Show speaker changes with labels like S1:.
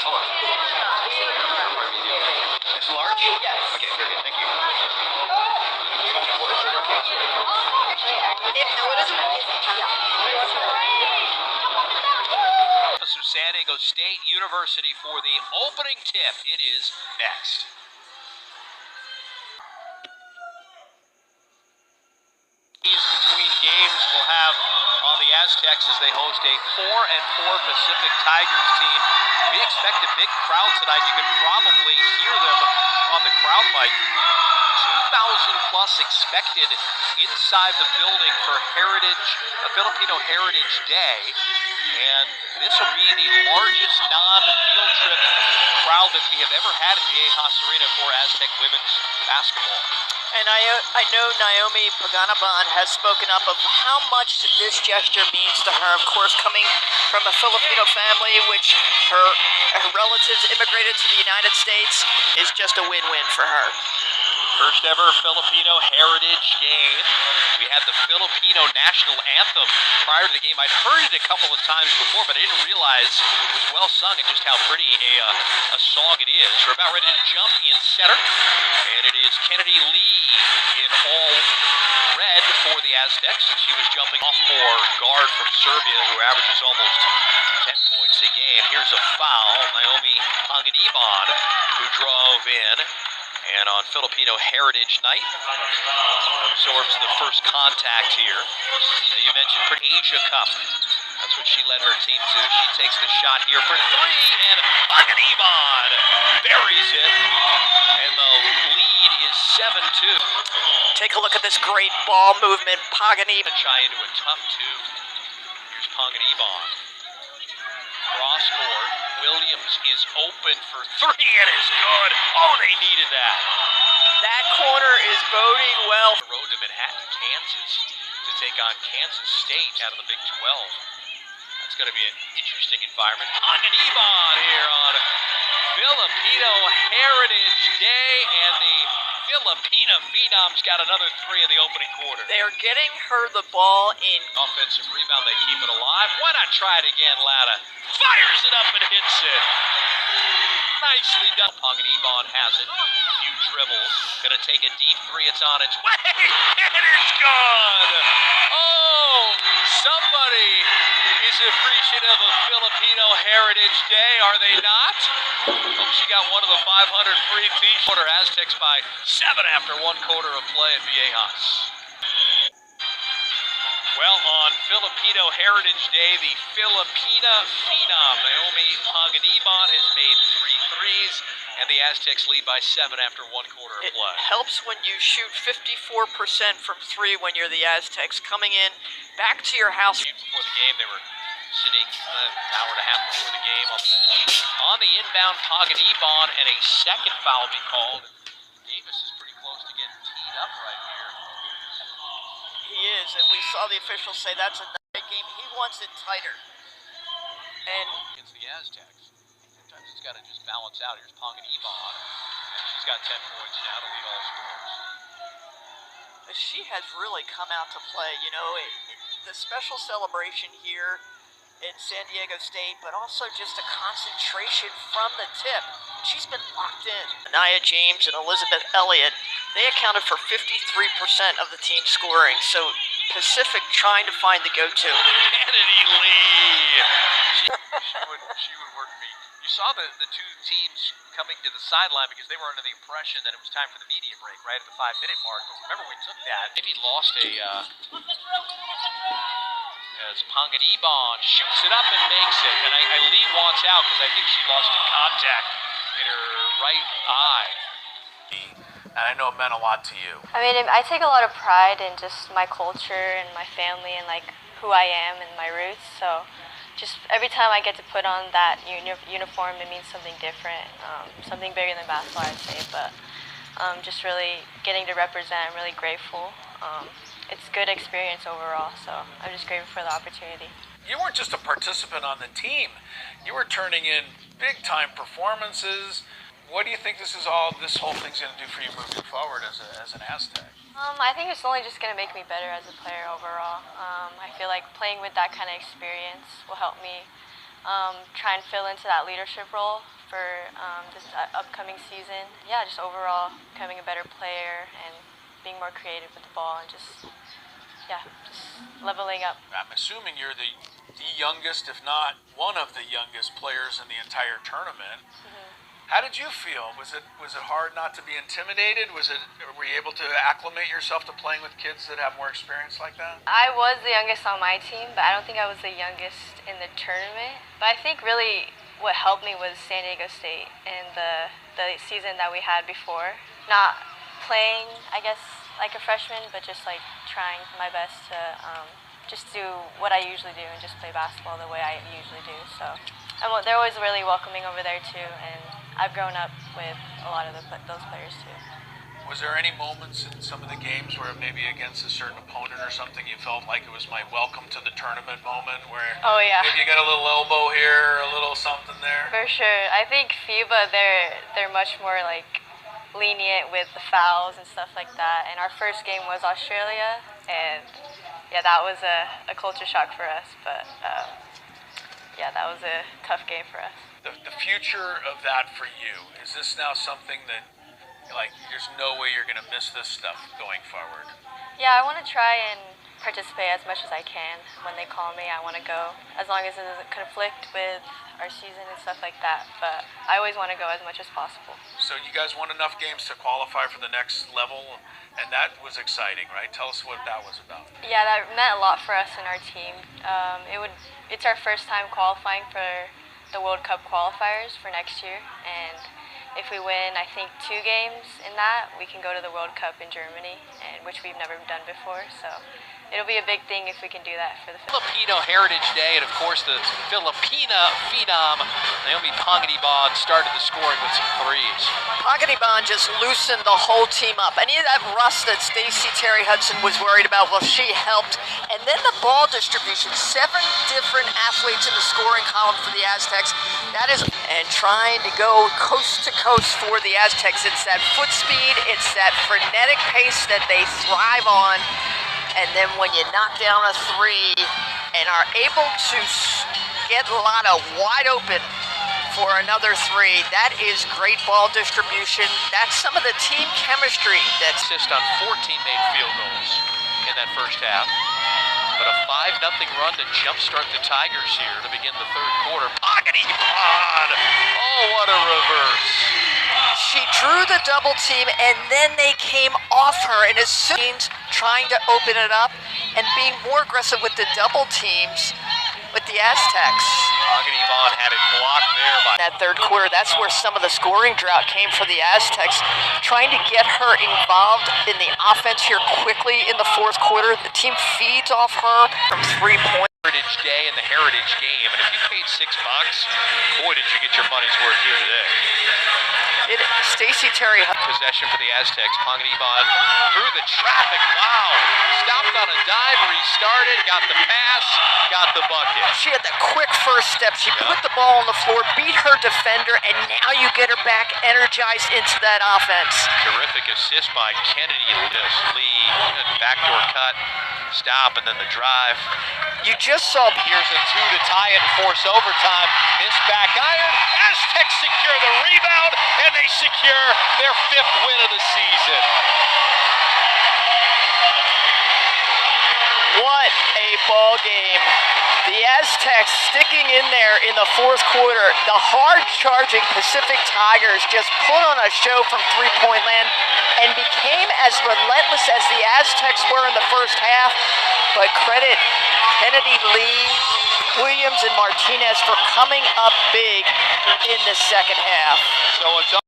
S1: Hold on. It's large? Yes. Okay, very good. Thank you.
S2: Of San Diego State University for the opening tip. It is next. Between games we'll have on the Aztecs as they host a 4-4 Pacific Tigers team. We expect a big crowd tonight. You can probably hear them on the crowd mic. 2,000 plus expected inside the building for Filipino Heritage Day. And this will be the largest non-field trip crowd that we have ever had at BINUHAT Arena for Aztec women's basketball.
S3: And I know Naomi Panganiban has spoken up of how much this gesture means to her. Of course, coming from a Filipino family, which her relatives immigrated to the United States, is just a win-win for her.
S2: First ever Filipino Heritage game. We had the Filipino national anthem prior to the game. I'd heard it a couple of times before, but I didn't realize it was well sung and just how pretty a song it is. We're about ready to jump in center, and it is Kennedy Lee in all red for the Aztecs, and she was jumping sophomore guard from Serbia who averages almost 10 points a game. Here's a foul. Naomi Panganiban, who drove in. And on Filipino Heritage Night, absorbs the first contact here. You mentioned Asia Cup. That's what she led her team to. She takes the shot here for three, and Panganiban buries it. And the lead is 7-2.
S3: Take a look at this great ball movement. Panganiban.
S2: Shy into a tough two. Here's Panganiban. Cross court. Williams is open for three, and it's good. Oh, they needed that.
S3: That corner is boding well.
S2: The road to Manhattan, Kansas, to take on Kansas State out of the Big 12. That's going to be an interesting environment. Panganiban here on Filipino Heritage Day, and the Filipina Phenoms got another three in the opening quarter.
S3: They are getting her the ball in.
S2: Offensive rebound, they keep it alive. Why not try it again, Lada? Fires it up and hits it. Nicely done. Panganiban has it. Few dribbles. Gonna take a deep three. It's on its way. And it's good. Oh, somebody is appreciative of Filipino Heritage Day, are they not? Hope she got one of the 500 free t-shirts. Aztecs by 7 after one quarter of play at BINUHAT. Well, on Filipino Heritage Day, the Filipina Phenom, Naomi Panganiban, has made 3 threes, and the Aztecs lead by 7 after one quarter of play.
S3: It helps when you shoot 54% from 3 when you're the Aztecs. Coming in, back to your house.
S2: Before the game, they were sitting an hour and a half before the game on the bench. On the inbound, Panganiban, and a second foul be called. Davis is pretty close to getting teed up right here.
S3: He is, and we saw the officials say that's a night game. He wants it tighter. And
S2: against the Aztecs, sometimes it's got to just balance out. Here's Panganiban, and she's got 10 points now to lead all scores.
S3: She has really come out to play. You know, the special celebration here in San Diego State, but also just a concentration from the tip. She's been locked in. Nia James and Elizabeth Elliott, they accounted for 53% of the team scoring, so Pacific trying to find the go-to.
S2: Kennedy Lee! She would work me. You saw the two teams coming to the sideline because they were under the impression that it was time for the media break right at the 5-minute mark. But remember, we took that. Maybe lost a... as Panganiban shoots it up and makes it. And Lee wants out because I think she lost a contact in her right eye.
S4: And I know it meant a lot to you.
S5: I mean, I take a lot of pride in just my culture and my family and like who I am and my roots. So just every time I get to put on that uniform, it means something different, something bigger than basketball, I'd say. But just really getting to represent, I'm really grateful. It's a good experience overall, so I'm just grateful for the opportunity.
S4: You weren't just a participant on the team. You were turning in big-time performances. What do you think this whole thing's going to do for you moving forward as an Aztec?
S5: I think it's only just going to make me better as a player overall. I feel like playing with that kind of experience will help me try and fill into that leadership role for this upcoming season. Yeah, just overall becoming a better player and being more creative with the ball and just leveling up.
S4: I'm assuming you're the youngest, if not one of the youngest players in the entire tournament. How did you feel? Was it hard not to be intimidated? Were you able to acclimate yourself to playing with kids that have more experience like that?
S5: I was the youngest on my team, but I don't think I was the youngest in the tournament. But I think really what helped me was San Diego State and the season that we had before. Not playing, I guess, like a freshman, but just like trying my best to just do what I usually do and just play basketball the way I usually do. So they're always really welcoming over there too, and I've grown up with a lot of those players too.
S4: Was there any moments in some of the games where maybe against a certain opponent or something you felt like it was my welcome to the tournament moment where maybe you got a little elbow here, a little something there?
S5: For sure. I think FIBA, they're much more like lenient with the fouls and stuff like that. And our first game was Australia, and yeah, that was a culture shock for us. But yeah, that was a tough game for us.
S4: The future of that for you, is this now something that like there's no way you're going to miss this stuff going forward?
S5: Yeah, I want to try and participate as much as I can. When they call me, I want to go, as long as it doesn't conflict with our season and stuff like that. But I always want to go as much as possible.
S4: So you guys won enough games to qualify for the next level, and that was exciting, right? Tell us what that was about.
S5: Yeah, that meant a lot for us and our team. It's our first time qualifying for the World Cup qualifiers for next year, and if we win, I think 2 games in that, we can go to the World Cup in Germany, which we've never done before. So it'll be a big thing if we can do that for the
S2: Filipino Heritage Day, and of course the Filipina phenom Naomi Panganiban started the scoring with some threes.
S3: Panganiban just loosened the whole team up. Any of that rust that Stacey Terry Hudson was worried about, well, she helped. And then the ball distribution, 7 different athletes in the scoring column for the Aztecs. That is, and trying to go coast to coast for the Aztecs. It's that foot speed, it's that frenetic pace that they thrive on. And then when you knock down a 3 and are able to get Lotta wide open for another 3, that is great ball distribution. That's some of the team chemistry. That's
S2: assist on 14 made field goals in that first half. But a 5-0 run to jumpstart the Tigers here to begin the third quarter. Panganiban! Oh, what a reverse.
S3: She drew the double team, and then they came off her, and as soon as trying to open it up and being more aggressive with the double teams with the Aztecs.
S2: Panganiban had it blocked there by
S3: that third quarter. That's where some of the scoring drought came for the Aztecs, trying to get her involved in the offense here quickly in the fourth quarter. The team feeds off her from 3-point.
S2: Heritage Day and the Heritage Game, and if you paid $6, boy, did you get your money's worth here today.
S3: Stacey Terry
S2: possession for the Aztecs. Panganiban through the traffic. Wow. Stopped on a dime, restarted, got the pass, got the bucket.
S3: She had the quick first step. She put the ball on the floor, beat her defender, and now you get her back energized into that offense.
S2: Terrific assist by Kennedy. Lee, backdoor cut, stop, and then the drive.
S3: You just saw.
S2: Here's a 2 to tie it and force overtime. Missed back iron. Aztecs secure the rebound, and they secure their 5th win of the season.
S3: What a ball game. The Aztecs sticking in there in the fourth quarter. The hard-charging Pacific Tigers just put on a show from three-point land and became as relentless as the Aztecs were in the first half. But credit Kennedy, Lee, Williams, and Martinez for coming up big in the second half.
S2: So it's